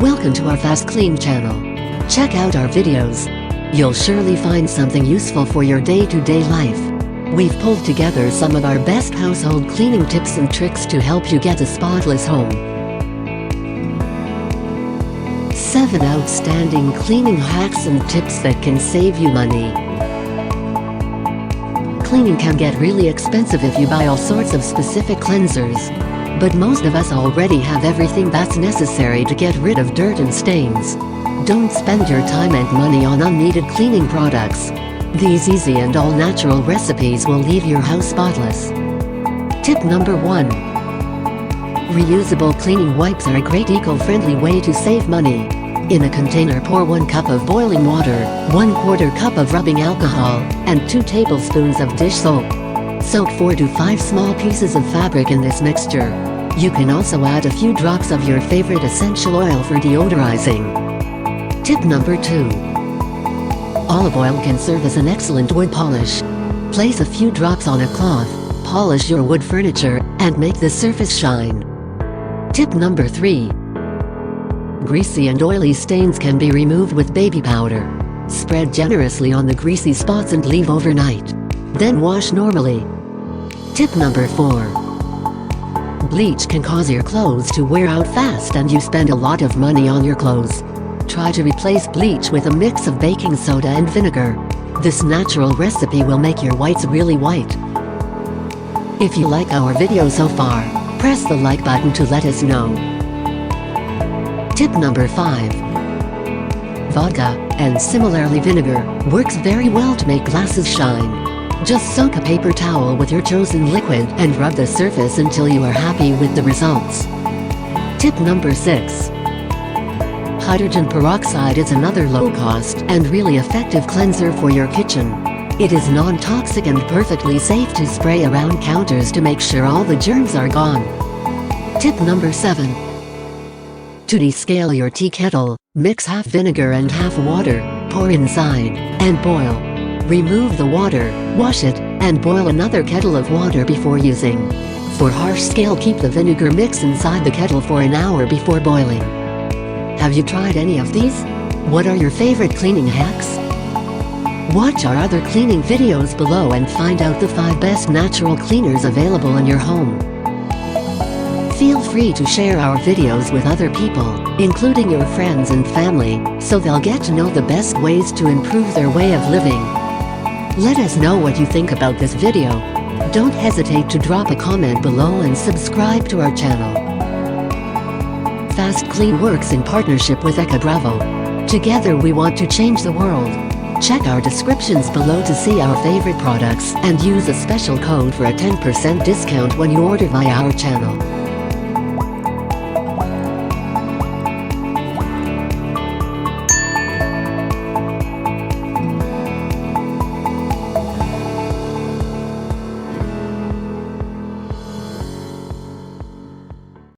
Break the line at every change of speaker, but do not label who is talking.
Welcome to our FastKlean channel. Check out our videos. You'll surely find something useful for your day-to-day life. We've pulled together some of our best household cleaning tips and tricks to help you get a spotless home. 7 outstanding cleaning hacks and tips that can save you money. Cleaning can get really expensive if you buy all sorts of specific cleansers. But most of us already have everything that's necessary to get rid of dirt and stains. Don't spend your time and money on unneeded cleaning products. These easy and all-natural recipes will leave your house spotless. Tip number 1. Reusable cleaning wipes are a great eco-friendly way to save money. In a container, pour 1 cup of boiling water, 1/4 cup of rubbing alcohol, and 2 tablespoons of dish soap. Soak 4 to 5 small pieces of fabric in this mixture. You can also add a few drops of your favorite essential oil for deodorizing. Tip number 2. Olive oil can serve as an excellent wood polish. Place a few drops on a cloth, polish your wood furniture, and make the surface shine. Tip number 3. Greasy and oily stains can be removed with baby powder. Spread generously on the greasy spots and leave overnight. Then wash normally. Tip number 4. Bleach can cause your clothes to wear out fast and you spend a lot of money on your clothes. Try to replace bleach with a mix of baking soda and vinegar. This natural recipe will make your whites really white. If you like our video so far, press the like button to let us know. Tip number 5. Vodka, and similarly vinegar, works very well to make glasses shine. Just soak a paper towel with your chosen liquid and rub the surface until you are happy with the results. Tip number 6. Hydrogen peroxide is another low-cost and really effective cleanser for your kitchen. It is non-toxic and perfectly safe to spray around counters to make sure all the germs are gone. Tip number 7. To descale your tea kettle, mix half vinegar and half water, pour inside, and boil. Remove the water, wash it, and boil another kettle of water before using. For harsh scale, keep the vinegar mix inside the kettle for an hour before boiling. Have you tried any of these? What are your favorite cleaning hacks? Watch our other cleaning videos below and find out the 5 best natural cleaners available in your home. Feel free to share our videos with other people, including your friends and family, so they'll get to know the best ways to improve their way of living. Let us know what you think about this video. Don't hesitate to drop a comment below and subscribe to our channel. FastKlean works in partnership with EcoBravo. Together we want to change the world. Check our descriptions below to see our favorite products and use a special code for a 10% discount when you order via our channel.